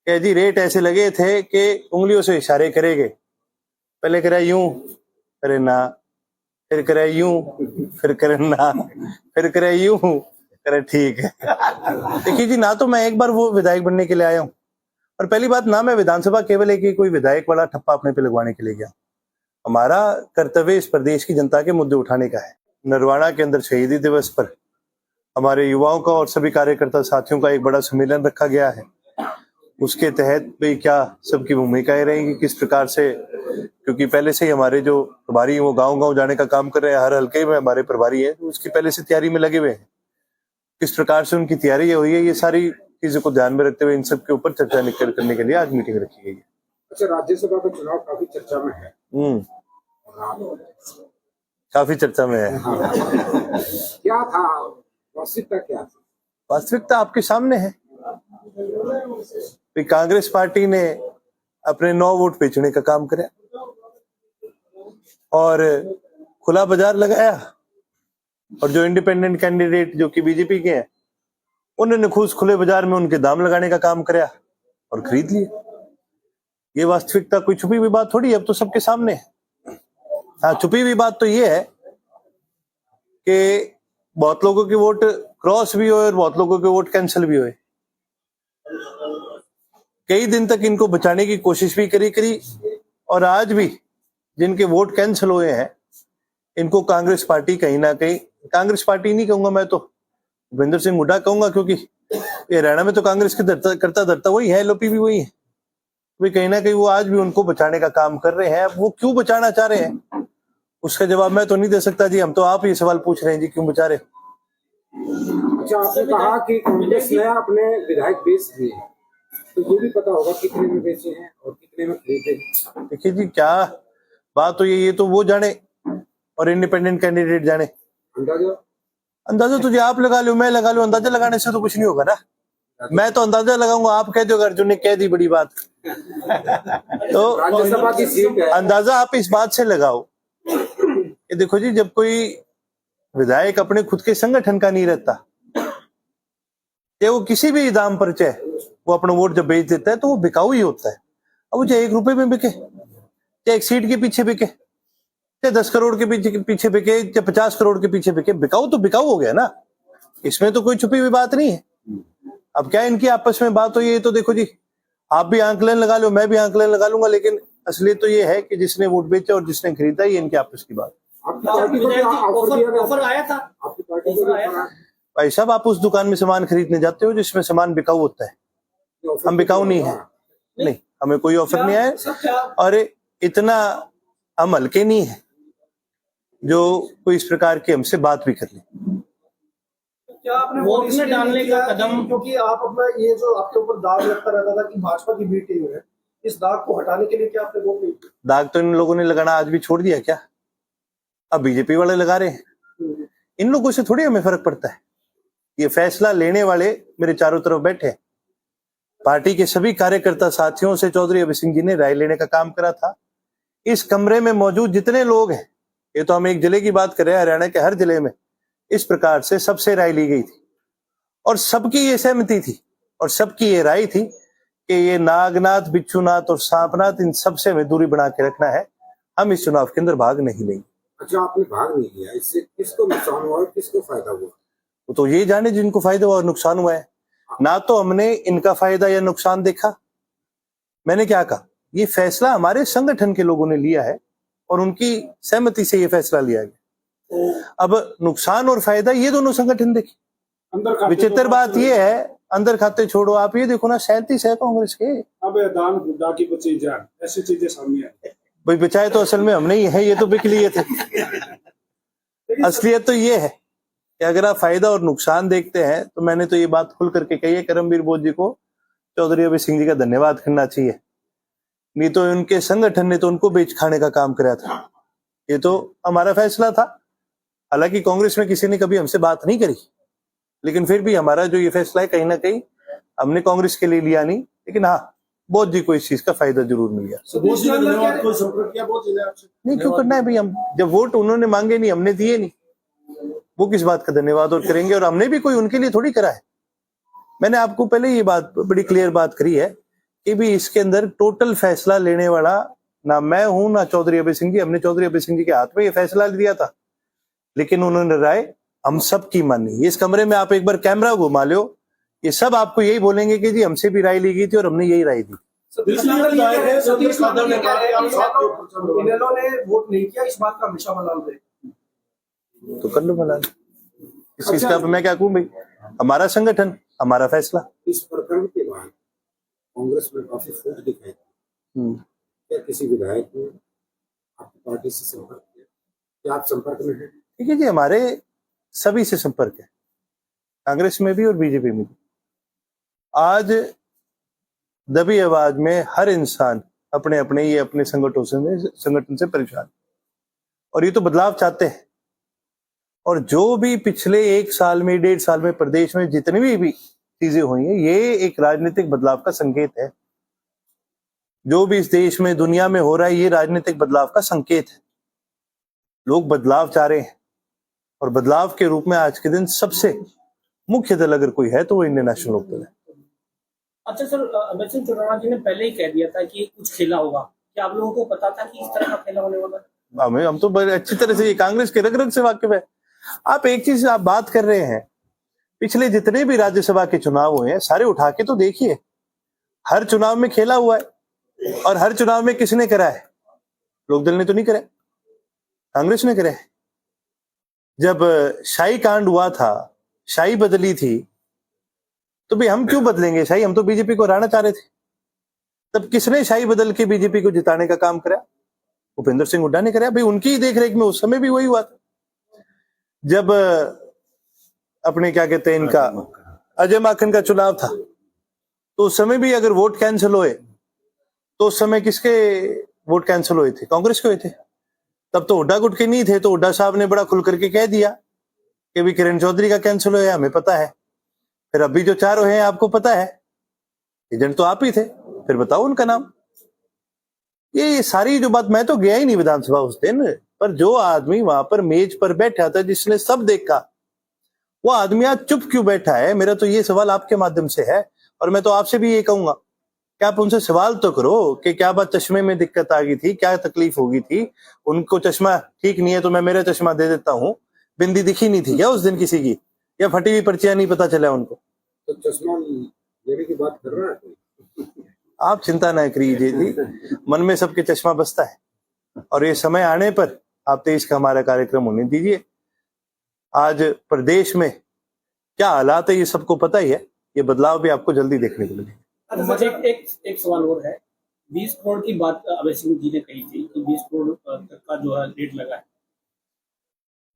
कि जी रेट ऐसे लगे थे कि उंगलियों से इशारे करेंगे, पहले करे यूं, करे ना, फिर करे यूं, फिर करे ना, फिर करे यूं, करे ठीक है। देखिए जी, ना तो मैं एक बार वो विधायक बनने के लिए आया हूँ, और पहली बात ना मैं विधानसभा केवल एक ही कोई विधायक वाला ठप्पा अपने पे लगवाने के लिए गया। हमारा कर्तव्य इस प्रदेश की जनता के मुद्दे उठाने का है। नरवाड़ा के अंदर शहीदी दिवस पर हमारे युवाओं का और सभी कार्यकर्ता साथियों का एक बड़ा सम्मेलन रखा गया है। उसके तहत भी क्या सबकी भूमिकाएं रहेंगी, किस प्रकार से, क्योंकि पहले से ही हमारे जो प्रभारी हैं वो गांव-गांव जाने का काम कर रहे हैं, हर हल्के में हमारे प्रभारी हैं, तो उसकी पहले से तैयारी में लगे हुए हैं। किस प्रकार से उनकी तैयारी हुई है, ये सारी चीजों को ध्यान में रखते हुए इन सब के ऊपर चर्चा करने के लिए आज मीटिंग रखी गई है। अच्छा, राज्यसभा का चुनाव काफी चर्चा में है। काफी चर्चा में है। क्या था वास्तविकता, क्या थी? वास्तविकता आपके सामने है। कांग्रेस पार्टी ने अपने 9 वोट बेचने का काम किया और खुला बाजार लगाया, और जो इंडिपेंडेंट कैंडिडेट जो कि बीजेपी के हैं उन्होंने खुद खुले बाजार में उनके दाम लगाने का काम किया और खरीद लिए। ये वास्तविकता कोई छुपी हुई बात थोड़ी है, अब तो सबके सामने है। हाँ, छुपी हुई बात तो ये है कि बहुत लोगों के वोट क्रॉस भी हुए और बहुत लोगों के वोट कैंसिल भी हुए। कई दिन तक इनको बचाने की कोशिश भी करी, और आज भी जिनके वोट कैंसिल हुए हैं इनको कांग्रेस पार्टी कहीं ना कहीं, कांग्रेस पार्टी नहीं कहूंगा मैं तो, भूपेंद्र सिंह हुड्डा कहूंगा, क्योंकि ये हरियाणा में तो कांग्रेस के करता धरता वही है, एलओपी भी वही है। तो कहीं ना कहीं वो आज भी उनको बचाने का काम कर रहे हैं। अब वो क्यों बचाना चाह रहे हैं उसका जवाब मैं तो नहीं दे सकता जी, हम तो आप ये सवाल पूछ रहे हैं जी, क्यों बचा रहे। अच्छा, आपने कहा कि कांग्रेस ने अपने विधायक बेच दिए, तो ये भी पता होगा कितने में बेचे हैं और कितने में खरीदे। देखिए जी, क्या बात तो ये तो वो जाने और इंडिपेंडेंट कैंडिडेट जाने। अंदाजा तो जी आप लगा लो, मैं लगा लो, अंदाजा लगाने से तो कुछ नहीं होगा ना। मैं तो अंदाजा लगाऊंगा, आप कह दो अर्जुन ने कह दी बड़ी बात। तो राज्यसभा की सीट है, अंदाजा आप इस बात से लगाओ कि देखो जी, जब कोई विधायक अपने खुद के संगठन का नहीं रहता, चाहे वो किसी भी दाम पर, चाहे वो अपना वोट जब बेच देता है तो वो बिकाऊ ही होता है। अब वो चाहे 1 रुपए में बिके, चाहे एक सीट के पीछे बिके, चाहे 10 करोड़ के पीछे बिके, चाहे 50 करोड़ के पीछे बिके, बिकाऊ तो बिकाऊ हो गया ना। इसमें तो कोई छुपी हुई बात नहीं है। अब क्या इनकी आपस में बात हुई है, तो देखो जी, आप भी आंकलन लगा लो, मैं भी आंकलन लगा लूंगा, लेकिन असलियत तो ये है कि जिसने वोट बेचा और जिसने खरीदा, ये इनकी आपस की बात। भाई साहब, आप उस दुकान में सामान खरीदने जाते हो जिसमें सामान बिकाऊ होता है, हम बिकाऊ नहीं है। नहीं, हमें कोई ऑफर नहीं आया, और इतना हम हल्के नहीं है जो कोई इस प्रकार की हमसे बात भी कर ले। क्या आपने वोट में डालने का कदम, क्योंकि आप अपना ये जो आपके ऊपर दाग लगता रहता था कि भाजपा की बी टीम है, इस दाग को हटाने के लिए क्या आपने वोट नहीं किया? दाग तो इन लोगों ने लगाना आज भी छोड़ दिया क्या? अब बीजेपी वाले लगा रहे हैं। इन लोगों से थोड़ी हमें फर्क पड़ता है। ये फैसला लेने वाले मेरे चारों तरफ बैठे हैं। पार्टी के सभी कार्यकर्ता साथियों से चौधरी अभय सिंह जी ने राय लेने का काम करा था। इस कमरे में मौजूद जितने लोग हैं, ये तो हम एक जिले की बात कर रहे हैं, हरियाणा के हर जिले में इस प्रकार से सबसे राय ली गई थी, और सबकी ये सहमति थी और सबकी ये राय थी कि ये नागनाथ, बिच्छूनाथ और सांपनाथ, इन सबसे हमें दूरी बना के रखना है। हम इस चुनाव के अंदर भाग नहीं लेंगे। अच्छा, आपने भाग नहीं लिया, इससे किसको नुकसान हुआ और किसको फायदा हुआ? तो ये जाने जिनको फायदा हुआ और नुकसान हुआ है। ना तो हमने इनका फायदा या नुकसान देखा। मैंने क्या कहा, ये फैसला हमारे संगठन के लोगों ने लिया है और उनकी सहमति से ये फैसला लिया गया। अब नुकसान और फायदा ये दोनों संगठन देखे। विचित्र बात ये है, अंदर खाते छोड़ो, आप ये देखो ना, 37 है कांग्रेस के। अब दान हुड्डा की बची जान, ऐसी चीजें सामने आई। भाई बचाए तो असल में हमने ही है, ये तो बिक लिए थे। असलियत तो ये है कि अगर आप फायदा और नुकसान देखते हैं, तो मैंने तो ये बात खुल करके कही है, करमवीर बोध जी को, चौधरी अभय सिंह जी का धन्यवाद करना चाहिए। नहीं तो उनके संगठन ने तो उनको बेच खाने का काम कराया था। ये तो हमारा फैसला था। हालांकि कांग्रेस में किसी ने कभी हमसे बात नहीं करी, लेकिन फिर भी हमारा जो ये फैसला है, कहीं ना कहीं हमने कांग्रेस के लिए लिया नहीं, लेकिन हाँ, बोध जी को इस चीज का फायदा जरूर मिल गया। नहीं, क्यों करना है भाई, हम जब वोट उन्होंने मांगे नहीं, हमने दिए नहीं, वो किस बात का धन्यवाद और करेंगे। और हमने भी कोई उनके लिए थोड़ी करा है। मैंने आपको पहले ये बात बड़ी क्लियर बात करी है कि भी इसके अंदर टोटल फैसला लेने वाला ना मैं हूं ना चौधरी अभय सिंह जी। हमने चौधरी अभय सिंह जी के हाथ में ये फैसला दिया था, लेकिन उन्होंने राय हम सब की मानी। इस कमरे में आप एक बार कैमरा घुमा लो, ये सब आपको यही बोलेंगे कि जी हमसे भी राय ली गई थी और हमने यही राय दी। इन्होंने वोट नहीं किया, इस बात का हमेशा मलाल रहे तो कर लो मलाल, इस चीज का मैं क्या कहूं भाई, हमारा संगठन हमारा फैसला। इस प्रकरण के बाद कांग्रेस में काफी फूट दिखाई दी। क्या किसी विधायक ने आपकी पार्टी से संपर्क किया? क्या आप संपर्क में हैं? ठीक है जी, हमारे सभी से संपर्क है, कांग्रेस में भी और बीजेपी में भी। आज दबी आवाज में हर इंसान अपने अपने ये अपने संगठन से परेशान, और ये तो बदलाव चाहते हैं। और जो भी पिछले 1 साल में 1.5 साल में प्रदेश में जितनी भी चीजें हुई हैं, ये एक राजनीतिक बदलाव का संकेत है। जो भी इस देश में दुनिया में हो रहा है, ये राजनीतिक बदलाव का संकेत है। लोग बदलाव चाह रहे हैं, और बदलाव के रूप में आज के दिन सबसे मुख्य दल अगर कोई है तो वो इंडियन नेशनल लोकदल है। अच्छा सर, अभय सिंह चौटाला जी ने पहले ही कह दिया था कि कुछ खेला होगा, क्या आप लोगों को पता था कि इस तरह का खेला होने वाला? हम तो बड़े अच्छी तरह से ये कांग्रेस के रग रग से वाकिफ है। आप एक चीज आप बात कर रहे हैं, पिछले जितने भी राज्यसभा के चुनाव हुए हैं सारे उठा के तो देखिए, हर चुनाव में खेला हुआ है, और हर चुनाव में किसने करा है? लोकदल ने तो नहीं करा, कांग्रेस ने करा है। जब शाही कांड हुआ था, शाही बदली थी, तो भाई हम क्यों बदलेंगे शाही? हम तो बीजेपी को हराना चाह रहे थे। तब किसने शाही बदल के बीजेपी को जिताने का काम करा? भूपेंद्र सिंह हुड्डा ने करा। भाई उनकी ही देखरेख में उस समय भी वही हुआ था। जब अपने क्या कहते हैं इनका अजय माकन का चुनाव था, तो उस समय भी अगर वोट कैंसिल हुए तो उस समय किसके वोट कैंसिल हुए थे? कांग्रेस के हुए थे। तब तो हुड्डा गुट के नहीं थे, तो हुड्डा साहब ने बड़ा खुल करके कह दिया कि भी किरण चौधरी का कैंसिल हुआ, हमें पता है। फिर अभी जो 4 हैं आपको पता है, एजेंट तो आप ही थे, फिर बताओ उनका नाम। ये सारी जो बात, मैं तो गया ही नहीं विधानसभा उस दिन, पर जो आदमी वहां पर मेज पर बैठा था जिसने सब देखा, वो आदमी आज चुप क्यों बैठा है? मेरा तो ये सवाल आपके माध्यम से है, और मैं तो आपसे भी ये कहूंगा कि आप उनसे सवाल तो करो कि क्या बात चश्मे में दिक्कत आ गई थी, क्या तकलीफ हो गई थी? उनको चश्मा ठीक नहीं है तो मैं मेरा चश्मा दे देता हूँ। बिंदी दिखी नहीं थी क्या उस दिन किसी की, या फटी हुई पर्चियां नहीं पता चला उनको? तो चश्मा लेने की बात कर रहा है कोई? आप चिंता न करिए जी, मन में सबके चश्मा बसता है, और ये समय आने पर आप 23 का हमारा कार्यक्रम होने दीजिए। आज प्रदेश में क्या हालात है ये सबको पता ही है, ये बदलाव भी आपको जल्दी देखने को मिलेगा। मुझे एक सवाल और है। 20 करोड़ की बात अभय सिंह जी ने कही थी कि 20 करोड़ तक का जो है रेट लगा है।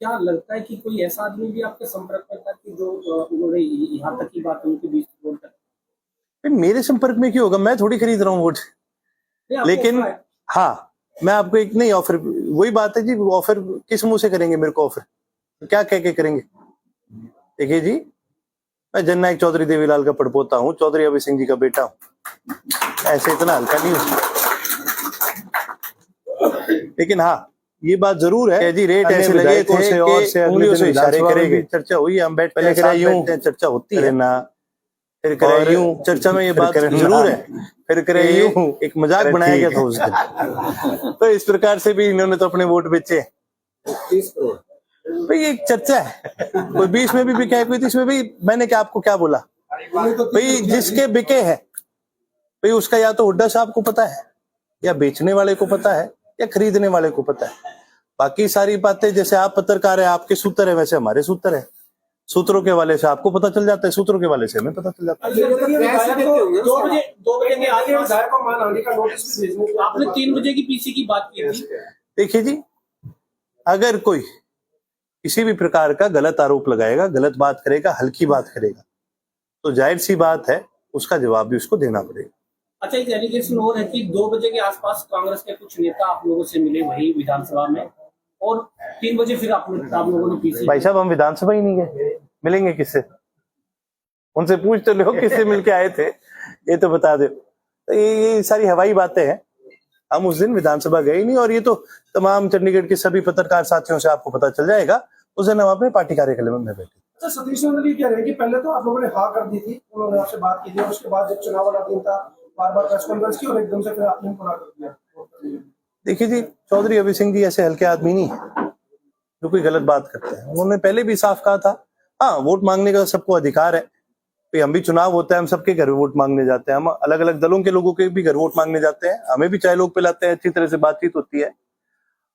क्या लगता है कि कोई ऐसा आदमी भी आपके संपर्क में था कि जो उन्होंने यहाँ तक की बात हुई कि 20 करोड़ तक? मेरे संपर्क में क्यों होगा? मैं थोड़ी खरीद रहा हूँ वोट। लेकिन हाँ, मैं आपको एक नहीं ऑफर, वही बात है जी, ऑफर किस मुंह से करेंगे मेरे को ऑफर? क्या कह के करेंगे? देखिए जी, मैं जननायक चौधरी देवीलाल का पड़पोता हूँ, चौधरी अभय सिंह जी का बेटा हूँ, ऐसे इतना हल्का नहीं हूँ। लेकिन हाँ, ये बात जरूर है जी, रेट ऐसे लगे थे कि उंगलियों से इशारे करेंगे। चर्चा हुई, हम बैठ पहले करा यूं चर्चा होती है ना, फिर करे यूं, चर्चा में ये बात जरूर है, फिर करे यूं, एक मजाक बनाया गया था उस दिन। तो इस प्रकार से भी इन्होंने तो अपने वोट बेचे। 30 करोड़ भाई एक चर्चा है, कोई 20 में भी बिका है, कोई 30 में भी। मैंने क्या आपको क्या बोला भाई? जिसके बिके है भाई उसका या तो हुड्डा साहब को पता है, या बेचने वाले को पता है, या खरीदने वाले को पता है। बाकी सारी बातें, जैसे आप पत्रकार है, आपके सूत्र है, वैसे हमारे सूत्र है। सूत्रों के वाले से आपको पता चल जाता है, सूत्रों के वाले से हमें पता चल जाता है। 2 बजे के आसपास आपने 3 बजे की पीसी की बात की थी। देखिए जी, अगर कोई किसी भी प्रकार का गलत आरोप लगाएगा, गलत बात करेगा, हल्की बात करेगा, तो जाहिर सी बात है उसका जवाब भी उसको देना पड़ेगा। अच्छा, एक एलिगेशन और है कि 2 बजे के आसपास कांग्रेस के कुछ नेता आप लोगों से मिले वही विधानसभा में, और 3 बजे फिर आप लोगों ने पीसी। भाई साहब, हम विधानसभा ही नहीं गए, मिलेंगे किससे? उनसे पूछ तो लो किससे मिलके आए थे, ये तो बता दो। तो ये सारी हवाई बातें हैं। हम उस दिन विधानसभा गए नहीं, और ये तो तमाम चंडीगढ़ के सभी पत्रकार साथियों से आपको पता चल जाएगा। उस दिन हम अपने पार्टी कार्यक्रम में बैठे। अच्छा, सतीश चंद्र जी कह रहे हैं कि पहले तो आप लोगों ने हाँ कर दी थी, उन्होंने आपसे बात की थी, और उसके बाद जब चुनाव वाला दिन था बार बार प्रेस कॉन्फ्रेंस की और एकदम से फिर आपने मना कर दिया। देखिए जी, चौधरी अभय सिंह जी ऐसे हल्के आदमी नहीं है जो कोई गलत बात करते हैं। उन्होंने पहले भी साफ कहा था, हाँ वोट मांगने का सबको अधिकार है, भाई हम भी चुनाव होता है, हम सबके घर वोट मांगने जाते हैं, हम अलग अलग दलों के लोगों के भी घर वोट मांगने जाते हैं, हमें भी चाय लोग पिलाते हैं, अच्छी तरह से बातचीत होती है।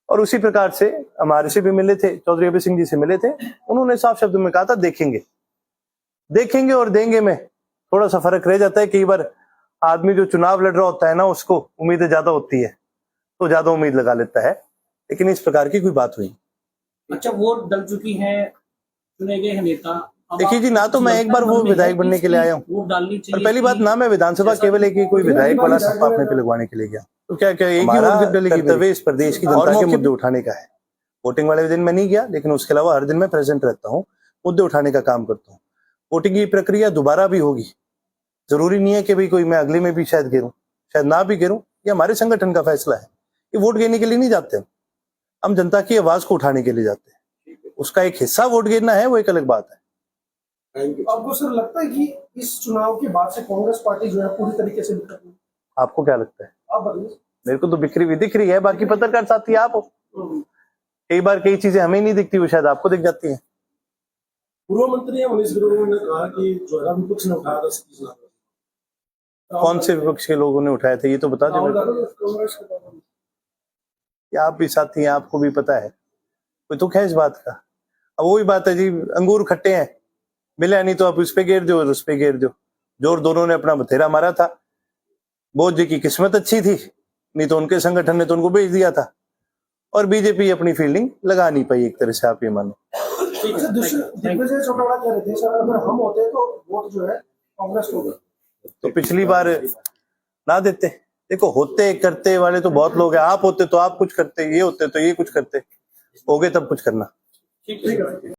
और उसी प्रकार से हमारे से भी मिले थे, चौधरी अभय सिंह जी से मिले थे, उन्होंने साफ शब्दों में कहा था देखेंगे और देंगे में थोड़ा सा फर्क रह जाता है। कई बार आदमी जो चुनाव लड़ रहा होता है ना, उसको उम्मीदें ज्यादा होती है तो ज्यादा उम्मीद लगा लेता है, लेकिन इस प्रकार की कोई बात हुई। अच्छा, वोट डल चुकी है, चुने गए हैं नेता। अब देखिए जी, ना तो मैं एक बार वो विधायक बनने के लिए आया हूँ, वोट डालनी और चाहिए। पहली बात ना मैं विधानसभा केवल एक ही कोई विधायक वाला सपा अपने पे लगवाने के लिए गया। तो क्या क्या एक ही वोट डलेगी? कर्तव्य इस प्रदेश की जनता के मुद्दे उठाने का है। वोटिंग वाले दिन मैं नहीं गया, लेकिन उसके अलावा हर दिन मैं प्रेजेंट रहता हूँ, मुद्दे उठाने का काम करता हूँ। वोटिंग की प्रक्रिया दोबारा भी होगी, जरूरी नहीं है कि भाई कोई मैं अगले में भी शायद गिरूं, शायद ना भी गिरूं, ये हमारे संगठन का फैसला है। ये वोट गिरने के लिए नहीं जाते हम जनता की आवाज को उठाने के लिए जाते हैं। उसका एक हिस्सा वोट गिरना है, वो एक अलग बात है। Thank you. आपको सर लगता है कि इस चुनाव के बाद से कांग्रेस पार्टी जो है पूरी तरीके से बिखर गई? आपको क्या लगता है? आप बताइए। मेरे को तो बिखरी हुई दिख रही है, बाकी पत्रकार साथी आप हो, कई बार कई चीजें हमें नहीं दिखती, वो शायद आपको दिख जाती है। पूर्व मंत्री मनीष ग्रोवर ने कहा कि जो है विपक्ष ने उठाया 10-20 लाख। कौन से विपक्ष के लोगों ने उठाए थे, ये तो बता दो। कांग्रेस के बारे में। आप भी साथी हैं, आपको भी पता है, कोई दुख है इस बात का? अब वही बात है जी, अंगूर खट्टे हैं, मिला नहीं तो आप उस पे घेर दो और उस पे घेर दो। जोर दोनों ने अपना बथेरा मारा था। बोध जी की किस्मत अच्छी थी, नहीं तो उनके संगठन ने तो उनको भेज दिया था, और बीजेपी अपनी फील्डिंग लगा नहीं पाई, एक तरह से आप ये मानो। दिग्विजय चौटाला कह रहे थे सर, अगर हम होते तो वोट जो है कांग्रेस को। तो पिछली बार ना देते? देखो, होते करते वाले तो बहुत लोग हैं, आप होते तो आप कुछ करते, ये होते तो ये कुछ करते, हो गए तब कुछ करना। ठीक है।